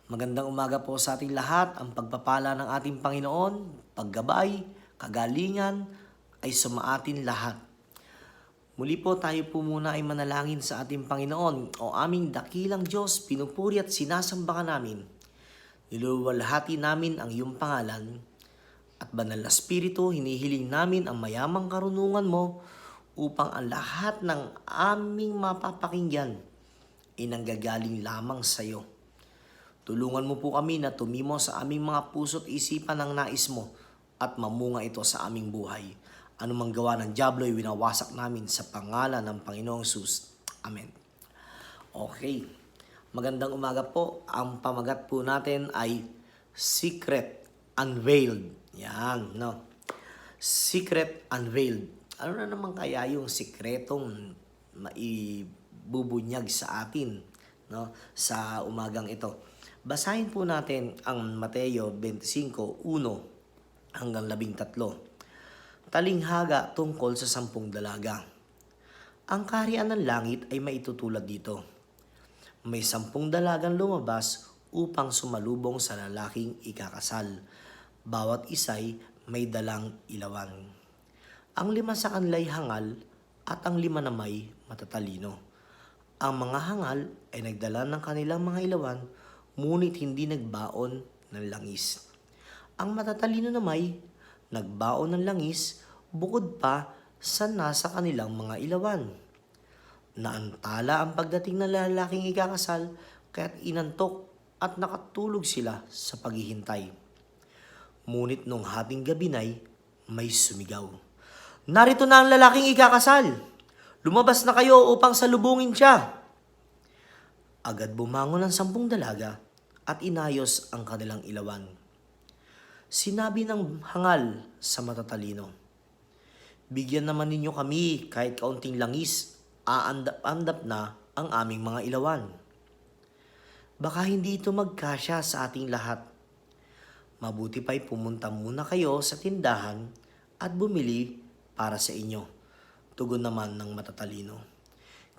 Magandang umaga po sa ating lahat. Ang pagpapala ng ating Panginoon, paggabay, kagalingan ay sumaatin lahat. Muli po tayo po muna ay manalangin sa ating Panginoon. O aming dakilang Diyos, pinupuri at sinasamba ka namin. Niluluwalhati namin ang iyong pangalan. At banal na Espiritu, hinihiling namin ang mayamang karunungan mo upang ang lahat ng aming mapapakinggan ay nanggagaling lamang sa iyo. Tulungan mo po kami na tumimo sa aming mga puso't isipan ng nais mo at mamunga ito sa aming buhay. Anumang gawa ng dyablo ay winawasak namin sa pangalan ng Panginoong Hesus. Amen. Okay. Magandang umaga po. Ang pamagat po natin ay Secret Unveiled. Yan, no? Secret Unveiled. Ano na naman kaya yung sikretong maibubunyag sa atin, no? Sa umagang ito. Basahin po natin ang Mateo 25:1 hanggang 13. Talinghaga tungkol sa 10 dalaga. Ang kaharian ng langit ay maitutulad dito. May 10 dalagang lumabas upang sumalubong sa lalaking ikakasal. Bawat isa'y may dalang ilawan. Ang 5 sa kanila'y hangal at ang 5 na may matatalino. Ang mga hangal ay nagdala ng kanilang mga ilawan, ngunit hindi nagbaon ng langis. Ang matatalino na may nagbaon ng langis bukod pa sa nasa kanilang mga ilawan. Naantala ang pagdating ng lalaking ikakasal, kaya't inantok at nakatulog sila sa paghihintay. Ngunit nung hating gabi na'y may sumigaw, "Narito na ang lalaking ikakasal! Lumabas na kayo upang salubungin siya!" Agad bumangon ang 10 dalaga at inayos ang kanilang ilawan. Sinabi ng hangal sa matatalino, "Bigyan naman ninyo kami kahit kaunting langis, aandap-andap na ang aming mga ilawan. Baka hindi ito magkasya sa ating lahat. Mabuti pa'y pumunta muna kayo sa tindahan at bumili para sa inyo." Tugon naman ng matatalino.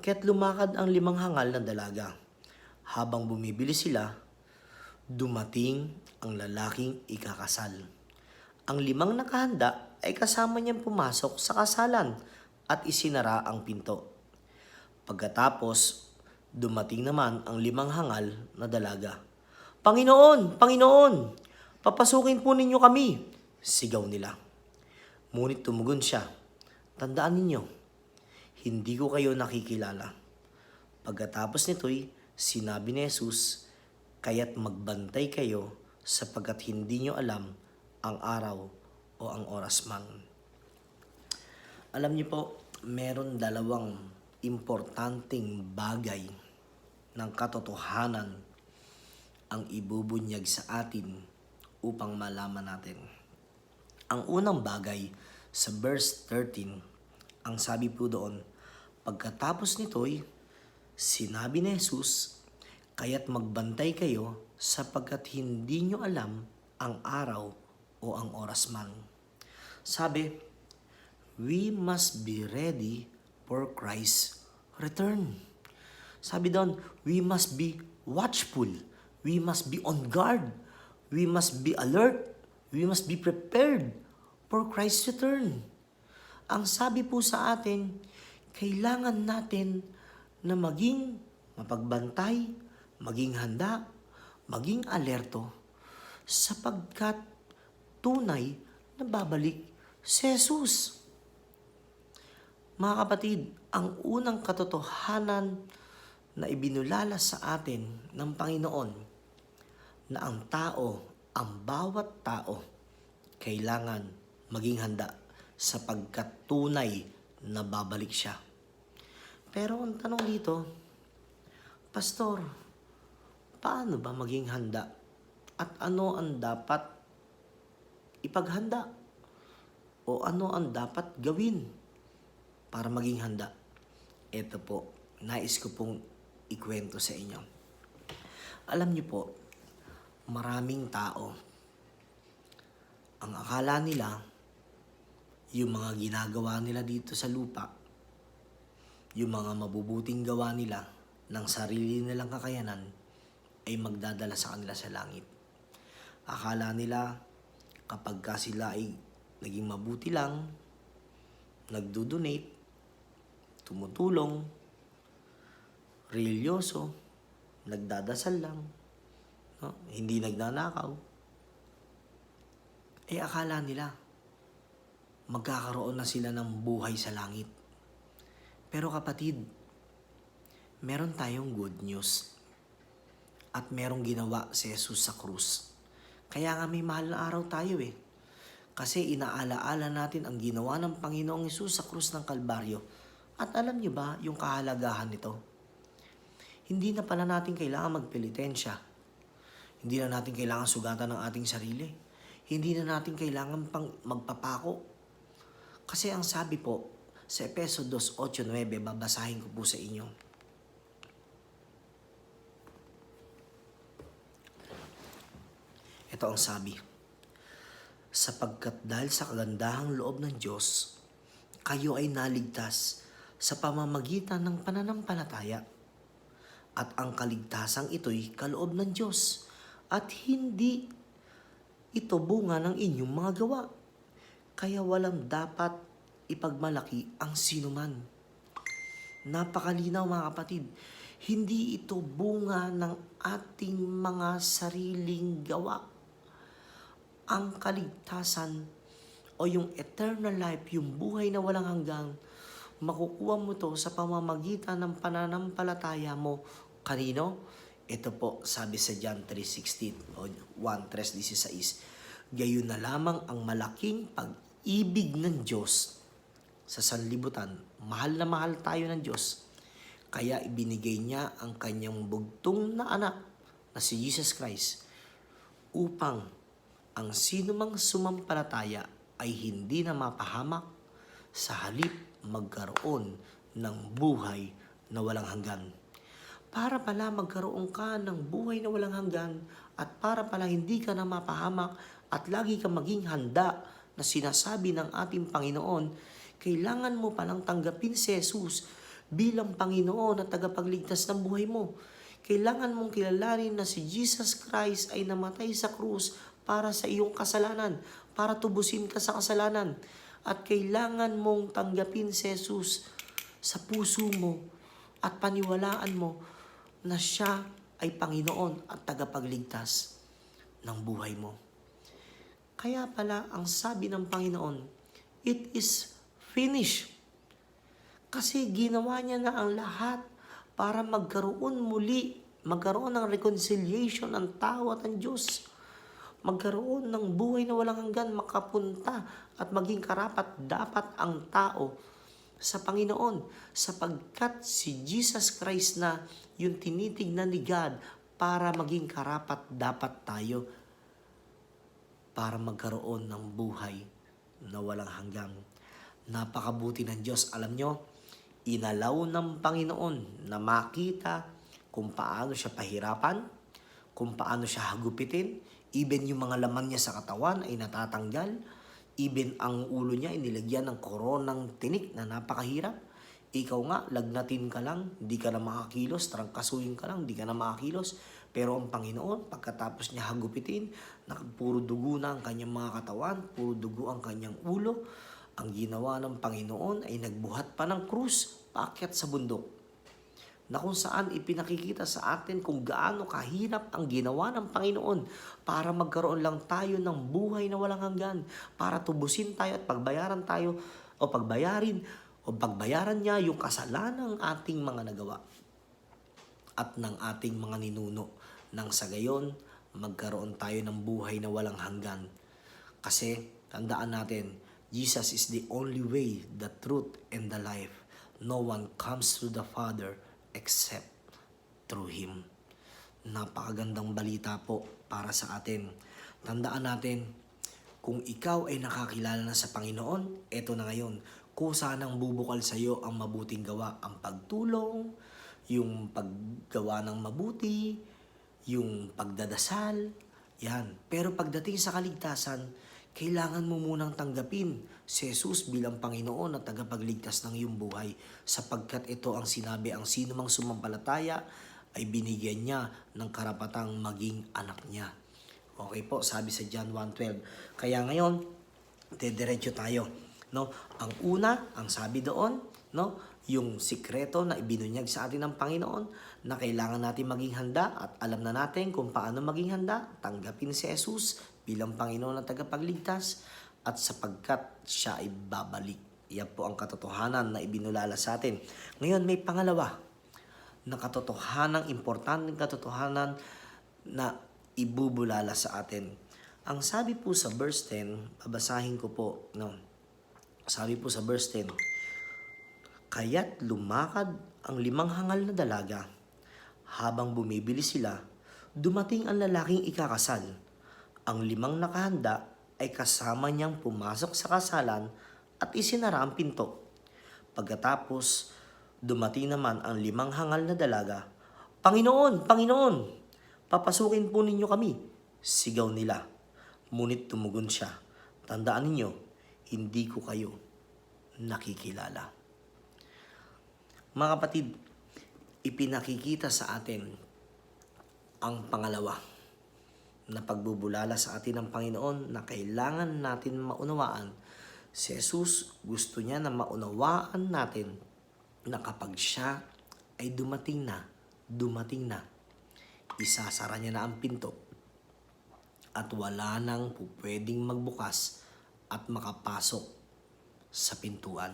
Kaya't lumakad ang 5 hangal na dalaga. Habang bumibili sila, dumating ang lalaking ikakasal. Ang 5 nakahanda ay kasama niyang pumasok sa kasalan at isinara ang pinto. Pagkatapos, dumating naman ang 5 hangal na dalaga. "Panginoon! Panginoon! Papasukin po ninyo kami!" sigaw nila. Ngunit tumugon siya, "Tandaan ninyo, hindi ko kayo nakikilala." Pagkatapos nito'y sinabi ni Jesus, "Kaya't magbantay kayo sapagkat hindi nyo alam ang araw o ang oras man." Alam niyo po, meron 2 importanteng bagay ng katotohanan ang ibubunyag sa atin upang malaman natin. Ang unang bagay sa verse 13, ang sabi po doon, pagkatapos nito'y sinabi ni Jesus, "Kaya't magbantay kayo sapagkat hindi nyo alam ang araw o ang oras man." Sabi, we must be ready for Christ's return. Sabi doon, we must be watchful. We must be on guard. We must be alert. We must be prepared for Christ's return. Ang sabi po sa atin, kailangan natin na maging mapagbantay, maging handa, maging alerto, sapagkat tunay na babalik si Jesus. Mga kapatid, ang unang katotohanan na ibinulala sa atin ng Panginoon na ang bawat tao, kailangan maging handa sapagkat tunay na babalik siya. Pero ang tanong dito, Pastor, paano ba maging handa? At ano ang dapat ipaghanda? O ano ang dapat gawin para maging handa? Ito po, nais ko pong ikwento sa inyo. Alam niyo po, maraming tao, ang akala nila, yung mga ginagawa nila dito sa lupa, yung mga mabubuting gawa nila ng sarili nilang kakayanan, ay magdadala sa kanila sa langit. Akala nila kapag ka sila ay naging mabuti lang, nagdo-donate, tumutulong, religyoso, nagdadasal lang, no? Hindi nagnanakaw, akala nila magkakaroon na sila ng buhay sa langit. Pero kapatid, meron tayong good news at merong ginawa si Jesus sa krus. Kaya nga may mahal na araw tayo Kasi inaalaala natin ang ginawa ng Panginoong Jesus sa krus ng Kalbaryo. At alam niyo ba yung kahalagahan nito? Hindi na pala natin kailangan magpenitensya. Hindi na natin kailangan sugatan ng ating sarili. Hindi na natin kailangan pang magpapako. Kasi ang sabi po sa Efeso 2:8-9, babasahin ko po sa inyo. Ito ang sabi. Sapagkat dahil sa kagandahang loob ng Diyos, kayo ay naligtas sa pamamagitan ng pananampalataya. At ang kaligtasang ito'y kaloob ng Diyos at hindi ito bunga ng inyong mga gawa. Kaya walang dapat ipagmalaki ang sinuman. Napakalinaw mga kapatid. Hindi ito bunga ng ating mga sariling gawa. Ang kaligtasan o yung eternal life, yung buhay na walang hanggan, makukuha mo to sa pamamagitan ng pananampalataya mo. Kanino? Ito po, sabi sa John 3:16 o 1:3-16. Gayon na lamang ang malaking pag-ibig ng Diyos sa sanlibutan. Mahal na mahal tayo ng Diyos. Kaya ibinigay niya ang kanyang bugtong na anak na si Jesus Christ upang ang sinumang sumampalataya ay hindi na mapahamak, sa halip magkaroon ng buhay na walang hanggan. Para pala magkaroon ka ng buhay na walang hanggan at para pala hindi ka na mapahamak at lagi ka maging handa na sinasabi ng ating Panginoon, kailangan mo palang tanggapin si Jesus bilang Panginoon at tagapagligtas ng buhay mo. Kailangan mong kilalanin na si Jesus Christ ay namatay sa krus para sa iyong kasalanan, para tubusin ka sa kasalanan. At kailangan mong tanggapin si Jesus sa puso mo at paniwalaan mo na siya ay Panginoon at tagapagligtas ng buhay mo. Kaya pala ang sabi ng Panginoon, it is finished. Kasi ginawa niya na ang lahat para magkaroon ng reconciliation ng tao at ang Diyos. Magkaroon ng buhay na walang hanggan, makapunta at maging karapat dapat ang tao sa Panginoon, sapagkat si Jesus Christ na yung tinitignan ni God para maging karapat dapat tayo para magkaroon ng buhay na walang hanggan. Napakabuti ng Diyos. Alam nyo, inalaw ng Panginoon na makita kung paano siya pahirapan, kung paano siya hagupitin, even yung mga laman niya sa katawan ay natatanggal, even ang ulo niya inilagyan ng koronang tinik na napakahirap. Ikaw nga, lagnatin ka lang, hindi ka na makakilos, trangkasuhin ka lang, hindi ka na makakilos. Pero ang Panginoon, pagkatapos niya hagupitin, puro dugo na ang kanyang mga katawan, puro dugo ang kanyang ulo, ang ginawa ng Panginoon ay nagbuhat pa ng krus, paakyat sa bundok, na kung saan ipinakikita sa atin kung gaano kahirap ang ginawa ng Panginoon para magkaroon lang tayo ng buhay na walang hanggan, para tubusin tayo at pagbayaran niya yung kasalanan ng ating mga nagawa at ng ating mga ninuno, nang sa gayon magkaroon tayo ng buhay na walang hanggan. Kasi tandaan natin, Jesus is the only way, the truth, and the life. No one comes to the Father except through Him. Napakagandang balita po para sa atin. Tandaan natin, kung ikaw ay nakakilala na sa Panginoon, eto na ngayon, kusa nang bubukal sa iyo ang mabuting gawa, ang pagtulong, yung paggawa ng mabuti, yung pagdadasal, yan. Pero pagdating sa kaligtasan, kailangan mo munang tanggapin si Jesus bilang Panginoon at tagapagligtas ng iyong buhay, sapagkat ito ang sinabi, ang sino mang sumampalataya ay binigyan niya ng karapatang maging anak niya. Okay po, sabi sa John 1:12. Kaya ngayon, dediretso tayo. No? Ang una, ang sabi doon, no? Yung sikreto na ibinunyag sa atin ng Panginoon na kailangan natin maging handa at alam na natin kung paano maging handa, tanggapin si Jesus bilang Panginoon at tagapagligtas at sapagkat siya ay babalik. Yan po ang katotohanan na ibinulala sa atin. Ngayon, may pangalawa na katotohanan, importanteng katotohanan na ibubulala sa atin. Ang sabi po sa verse 10, babasahin ko po, no? Sabi po sa verse 10, kaya't lumakad ang 5 hangal na dalaga. Habang bumibili sila, dumating ang lalaking ikakasal. Ang 5 nakahanda ay kasama niyang pumasok sa kasalan at isinara ang pinto. Pagkatapos, dumating naman ang 5 hangal na dalaga. Panginoon, Panginoon, papasukin po ninyo kami, sigaw nila. Ngunit tumugon siya, tandaan ninyo, hindi ko kayo nakikilala. Mga kapatid, ipinakikita sa atin ang pangalawa na pagbubulala sa atin ng Panginoon na kailangan natin maunawaan. Si Jesus gusto niya na maunawaan natin na kapag siya ay dumating na, isasara niya na ang pinto at wala nang pwedeng magbukas at makapasok sa pintuan.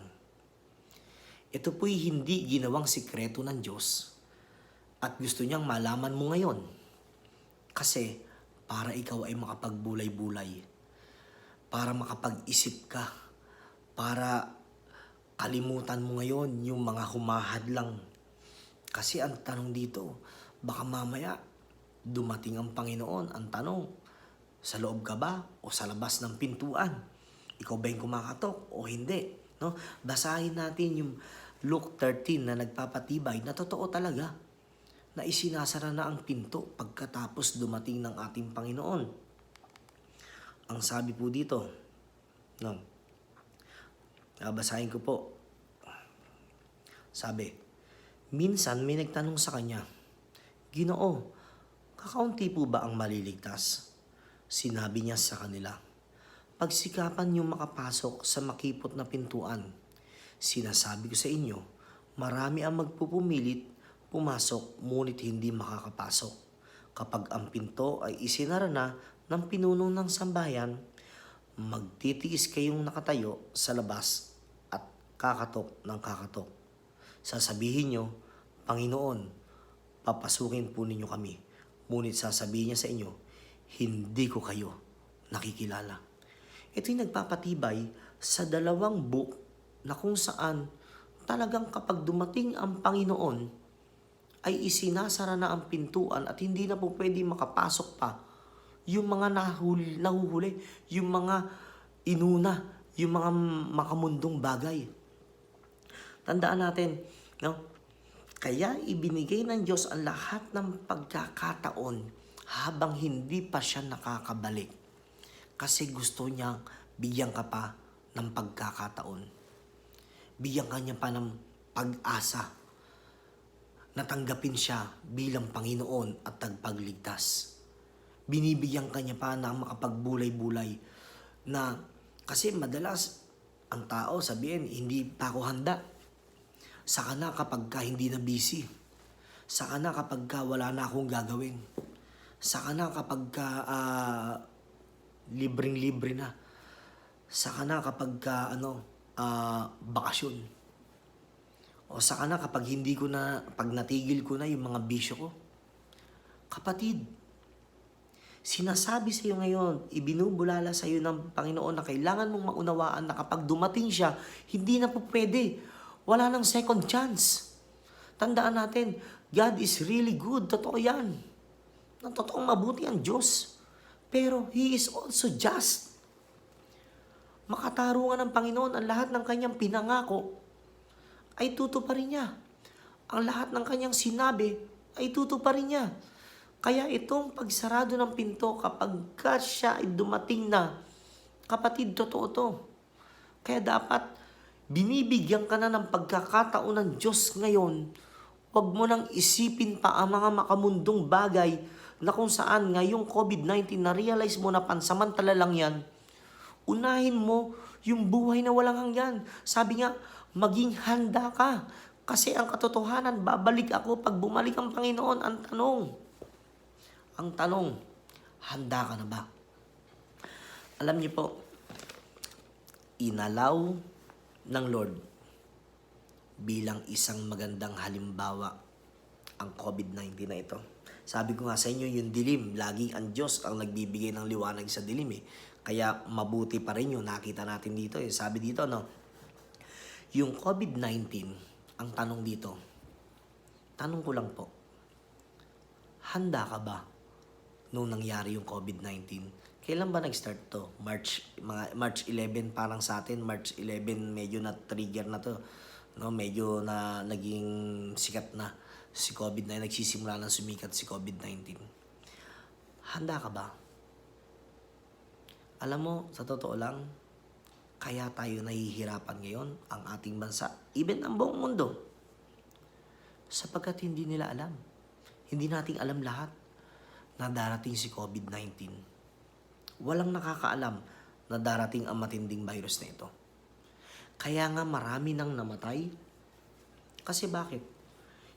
Ito po'y hindi ginawang sikreto ng Diyos at gusto niyang malaman mo ngayon kasi para ikaw ay makapagbulay-bulay, para makapag-isip ka, para kalimutan mo ngayon yung mga humahadlang. Kasi ang tanong dito, baka mamaya dumating ang Panginoon. Ang tanong, sa loob ka ba o sa labas ng pintuan? Ikaw ba yung kumakatok o hindi? No? Basahin natin yung Luke 13 na nagpapatibay na totoo talaga na isinasara na ang pinto pagkatapos dumating ng ating Panginoon. Ang sabi po dito, no? Basahin ko po. Sabi, minsan may nagtanong sa kanya, Ginoo, kakaunti po ba ang maliligtas? Sinabi niya sa kanila, pagsikapan niyo makapasok sa makipot na pintuan. Sinasabi ko sa inyo, marami ang magpupumilit pumasok ngunit hindi makakapasok. Kapag ang pinto ay isinara na ng pinuno ng sambahayan, magtitiis kayong nakatayo sa labas at kakatok ng kakatok. Sasabihin nyo, Panginoon, papasukin po ninyo kami. Ngunit sasabihin niya sa inyo, hindi ko kayo nakikilala. Ito'y nagpapatibay sa 2 book na kung saan talagang kapag dumating ang Panginoon, ay isinasara na ang pintuan at hindi na po pwede makapasok pa yung mga nahuhuli, yung mga inuna, yung mga makamundong bagay. Tandaan natin, no? Kaya ibinigay ng Diyos ang lahat ng pagkakataon habang hindi pa siya nakakabalik. Kasi gusto niyang bigyan ka pa ng pagkakataon. Bigyan ka niya pa ng pag-asa na tanggapin siya bilang Panginoon at tagapagligtas. Binibigyan ka niya pa na makapagbulay-bulay na kasi madalas ang tao sabihin, hindi pa ako handa. Saka na kapag ka hindi na busy. Saka na kapag ka wala na akong gagawin. Saka na kapag ka libreng-libre na. Saka na kapag ka bakasyon. O saka na kapag pag natigil ko na yung mga bisyo ko. Kapatid, sinasabi sa iyo ngayon, ibinubulala sa iyo ng Panginoon na kailangan mong maunawaan na kapag dumating siya, hindi na po pwede. Wala nang second chance. Tandaan natin, God is really good. Totoo yan. Totoong mabuti ang Diyos. Pero He is also just. Makatarungan ng Panginoon ang lahat ng kanyang pinangako ay tutuparin niya. Ang lahat ng kanyang sinabi ay tutuparin niya. Kaya itong pagsarado ng pinto kapag siya ay dumating na, kapatid, totoo to. Kaya dapat binibigyan ka na ng pagkakataon ng Diyos ngayon Huwag mo nang isipin pa ang mga makamundong bagay na kung saan ngayong COVID-19 na-realize mo na pansamantala lang yan. Unahin mo yung buhay na walang hanggan. Sabi nga, maging handa ka. Kasi ang katotohanan, babalik ako pag bumalik ang Panginoon. Ang tanong, handa ka na ba? Alam niyo po, inalaw ng Lord bilang isang magandang halimbawa ang COVID-19 na ito. Sabi ko nga sa inyo, yung dilim, laging ang Diyos ang nagbibigay ng liwanag sa dilim eh. Kaya mabuti pa rin yung nakita natin dito eh. Sabi dito, no, yung COVID-19, ang tanong dito, tanong ko lang po, handa ka ba nung nangyari yung COVID-19? Kailan ba nag-start to? March 11 parang sa atin, March 11 medyo na-trigger na to. No, medyo na naging sikat na si COVID-19, nagsisimula na sumikat si COVID-19. Handa ka ba? Alam mo, sa totoo lang, kaya tayo nahihirapan ngayon, ang ating bansa, even ang buong mundo, sapagkat hindi nila alam. Hindi nating alam lahat na darating si COVID-19. Walang nakakaalam na darating ang matinding virus na ito. Kaya nga marami nang namatay. Kasi bakit?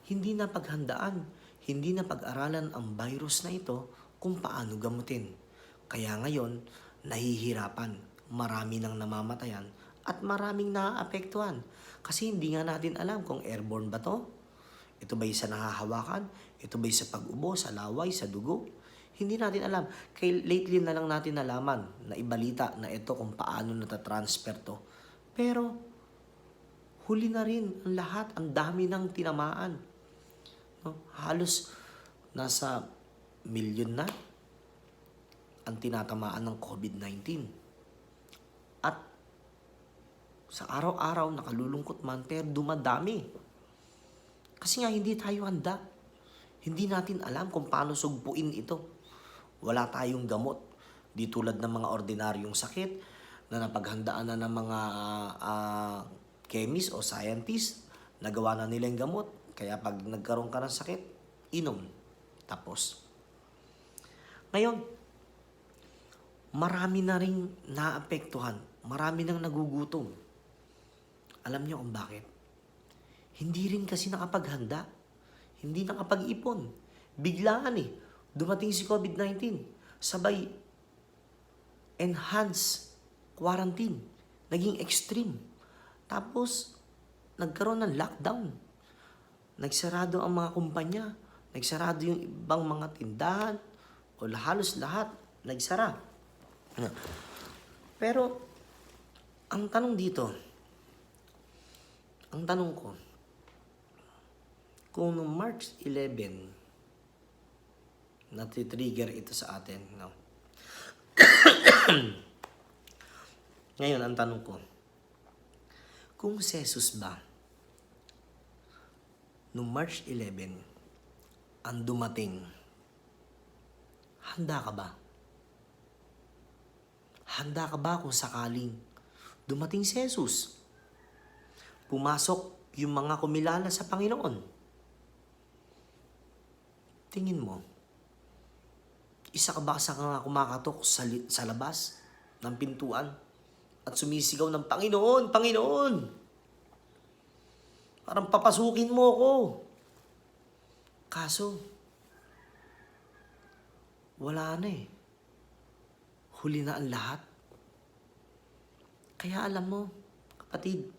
Hindi na paghandaan, hindi na pag-aralan ang virus na ito kung paano gamutin. Kaya ngayon, nahihirapan, marami nang namamatayan at maraming naaapektuhan. Kasi hindi nga natin alam kung airborne ba to. Ito ba'y sa nahahawakan? Ito ba'y sa pag-ubo, sa laway, sa dugo? Hindi natin alam. Kaya lately na lang natin nalaman na ibalita na ito kung paano natatransfer to. Pero huli na rin ang lahat. Ang dami ng tinamaan. No? Halos nasa milyon na ang tinatamaan ng COVID-19. At sa araw-araw nakalulungkot man pero dumadami. Kasi nga hindi tayo handa. Hindi natin alam kung paano sugpuin ito. Wala tayong gamot. Di tulad ng mga ordinaryong sakit na napaghandaan na ng mga chemist o scientist. Nagawa na nila yung gamot. Kaya pag nagkaroon ka ng sakit, inom. Tapos. Ngayon, marami na rin naapektuhan. Marami nang nagugutom. Alam niyo kung bakit? Hindi rin kasi nakapaghanda. Hindi nakapag-ipon. Biglaan eh. Dumating si COVID-19. Sabay, enhanced quarantine. Naging extreme. Tapos, nagkaroon ng lockdown. Nagsarado ang mga kumpanya. Nagsarado yung ibang mga tindahan. O halos lahat. Nagsara. Pero, ang tanong dito, ang tanong ko, kung noong March 11, natitrigger ito sa atin, no? Ngayon, ang tanong ko, kung si Jesus ba, noong March 11, ang dumating, handa ka ba? Handa ka ba kung sakaling dumating si Jesus? Pumasok yung mga kumilala sa Panginoon. Tingin mo, isa ka ba sa mga kumakatok sa labas ng pintuan at sumisigaw ng Panginoon, Panginoon? Parang papasukin mo ako. Kaso, wala na eh. Huli na ang lahat. Kaya alam mo, kapatid,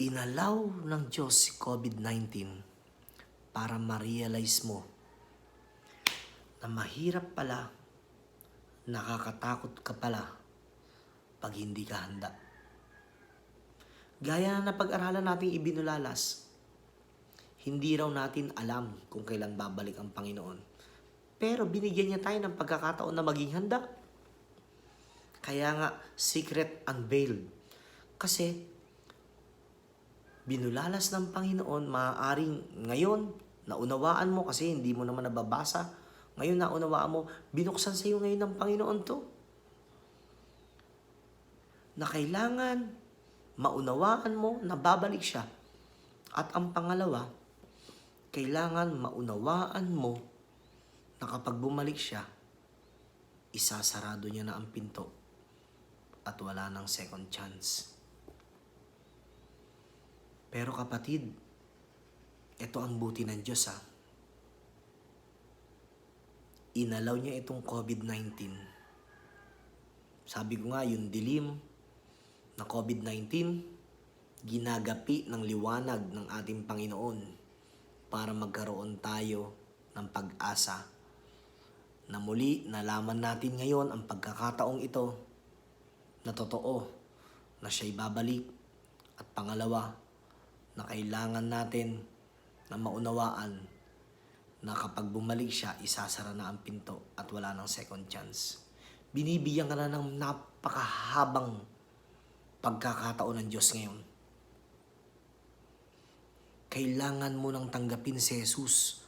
inalaw ng Diyos si COVID-19 para ma-realize mo na mahirap pala, nakakatakot ka pala pag hindi ka handa. Gaya na napag-aralan nating ibinulalas, hindi raw natin alam kung kailan babalik ang Panginoon. Pero binigyan niya tayo ng pagkakataon na maging handa. Kaya nga, secret unveiled. Kasi, binulalas ng Panginoon, maaaring ngayon, naunawaan mo kasi hindi mo naman nababasa. Ngayon naunawaan mo, binuksan sa iyo ngayon ng Panginoon to. Na kailangan, maunawaan mo na babalik siya At ang pangalawa, kailangan maunawaan mo na kapag bumalik siya, isasarado niya na ang pinto at wala nang second chance. Pero kapatid, ito ang buti ng Diyos ha. Inalaw niya itong COVID-19. Sabi ko nga, yung dilim na COVID-19, ginagapi ng liwanag ng ating Panginoon para magkaroon tayo ng pag-asa na muli nalaman natin ngayon ang pagkakataong ito na totoo na siya'y babalik, at pangalawa na kailangan natin na maunawaan na kapag bumalik siya, isasara na ang pinto at wala nang second chance. Binibigyan ka na ng napakahabang pagkakataon ng Diyos ngayon. Kailangan mo nang tanggapin si Jesus,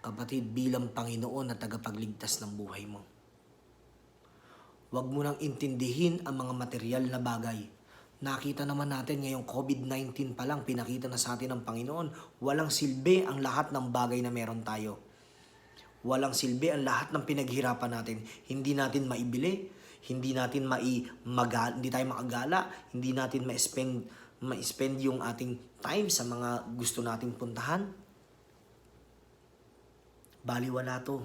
kapatid, bilang Panginoon na tagapagligtas ng buhay mo. Huwag mo nang intindihin ang mga material na bagay. Nakita naman natin ngayong COVID-19 pa lang, pinakita na sa atin ng Panginoon, walang silbi ang lahat ng bagay na meron tayo. Walang silbi ang lahat ng pinaghirapan natin. Hindi natin maibili, hindi natin hindi tayo makagala, hindi natin ma-spend yung ating time sa mga gusto nating puntahan. Baliwala to.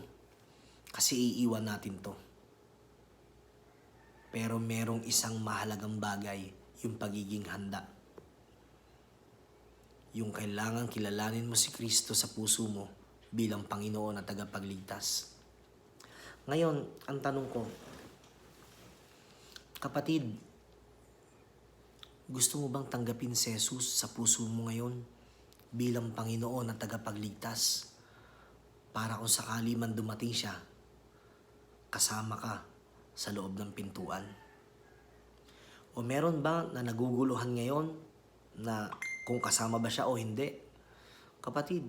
Kasi iiwan natin to. Pero merong isang mahalagang bagay, yung pagiging handa. Yung kailangan kilalanin mo si Kristo sa puso mo bilang Panginoon at tagapagligtas. Ngayon, ang tanong ko, kapatid, gusto mo bang tanggapin si Jesus sa puso mo ngayon bilang Panginoon at tagapagligtas? Para kung sakali man dumating siya, kasama ka sa loob ng pintuan. O meron ba na naguguluhan ngayon na kung kasama ba siya o hindi? Kapatid,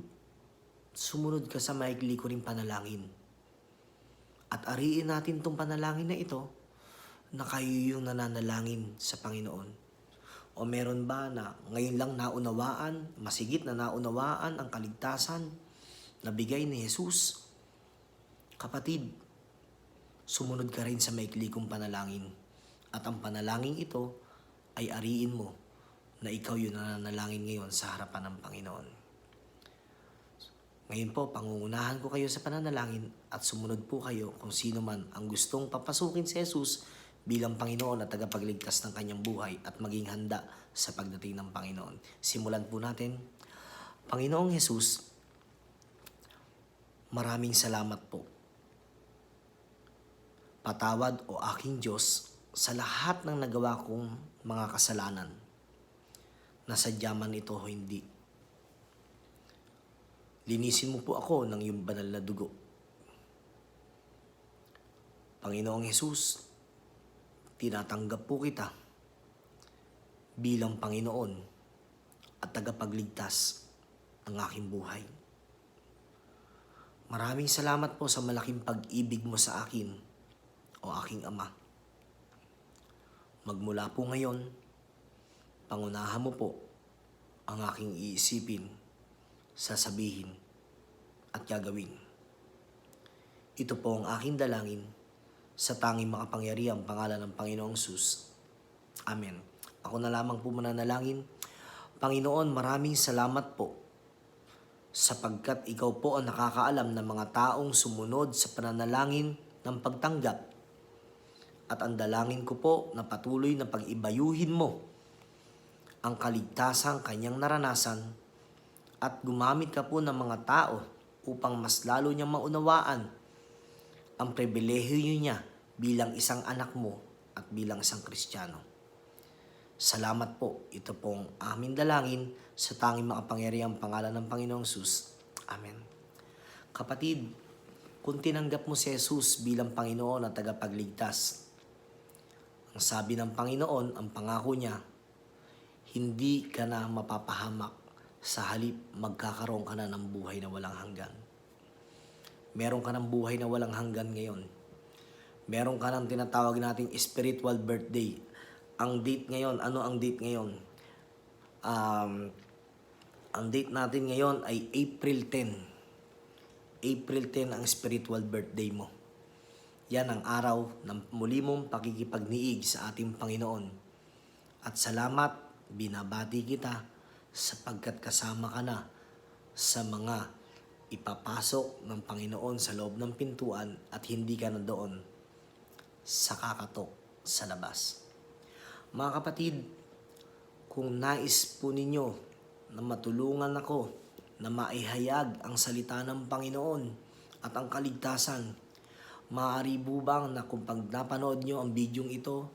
sumunod ka sa maikli ko ring panalangin. At ariin natin tong panalangin na ito na kayo yung nananalangin sa Panginoon. O meron ba na ngayon lang naunawaan, masigit na naunawaan ang kaligtasan na bigay ni Jesus? Kapatid, sumunod ka rin sa maikli kong panalangin. At ang panalangin ito ay ariin mo na ikaw yung nananalangin ngayon sa harapan ng Panginoon. Ngayon po, pangungunahan ko kayo sa pananalangin at sumunod po kayo kung sino man ang gustong papasukin si Jesus bilang Panginoon at tagapagligtas ng kanyang buhay at maging handa sa pagdating ng Panginoon. Simulan po natin. Panginoong Jesus, maraming salamat po. Patawad o aking Diyos sa lahat ng nagawa kong mga kasalanan, na sadya man ito o hindi. Linisin mo po ako ng iyong banal na dugo. Panginoong Jesus, tinatanggap po kita bilang Panginoon at tagapagligtas ng aking buhay. Maraming salamat po sa malaking pag-ibig mo sa akin, o aking Ama. Magmula po ngayon, pangunahan mo po ang aking iisipin, sasabihin, at gagawin. Ito po ang aking dalangin sa tanging makapangyarihang pangalan ng Panginoong Jesus. Amen. Ako na lamang po mananalangin. Panginoon, maraming salamat po sapagkat ikaw po ang nakakaalam ng mga taong sumunod sa pananalangin ng pagtanggap. At ang dalangin ko po na patuloy na pag-ibayuhin mo ang kaligtasang kanyang naranasan at gumamit ka po ng mga tao upang mas lalo niyang maunawaan ang pribilehiyo niya bilang isang anak mo at bilang isang Kristiyano. Salamat po. Ito pong aming dalangin sa tanging makapangyarihang pangalan ng Panginoong Jesus. Amen. Kapatid, kung tinanggap mo si Jesus bilang Panginoon at tagapagligtas, ang sabi ng Panginoon, ang pangako niya, hindi ka na mapapahamak, sa halip magkakaroon ka na ng buhay na walang hanggan. Meron ka ng buhay na walang hanggan ngayon. Meron ka ng tinatawag nating spiritual birthday. Ang date ngayon, ano ang date ngayon? Ang date natin ngayon ay April 10. April 10 ang spiritual birthday mo. Yan ang araw ng muli mong pakikipagniig sa ating Panginoon. At salamat, binabati kita sapagkat kasama ka na sa mga ipapasok ng Panginoon sa loob ng pintuan at hindi ka na doon sa kakatok sa labas. Mga kapatid, kung nais po ninyo na matulungan ako na maihayag ang salita ng Panginoon at ang kaligtasan, maaari bubang na kung pag napanood nyo ang bidyong ito,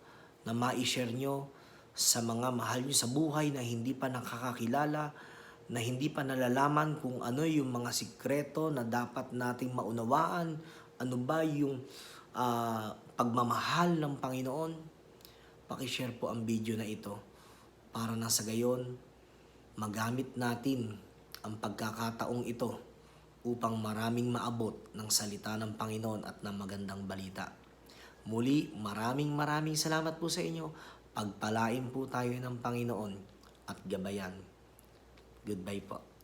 na ma-share nyo sa mga mahal nyo sa buhay na hindi pa nakakakilala, na hindi pa nalalaman kung ano yung mga sikreto na dapat nating maunawaan, ano ba yung pagmamahal ng Panginoon. Pakishare po ang video na ito para na sa gayon magamit natin ang pagkakataong ito upang maraming maabot ng salita ng Panginoon at ng magandang balita. Muli, maraming salamat po sa inyo. Pagpalain po tayo ng Panginoon at gabayan. Goodbye po.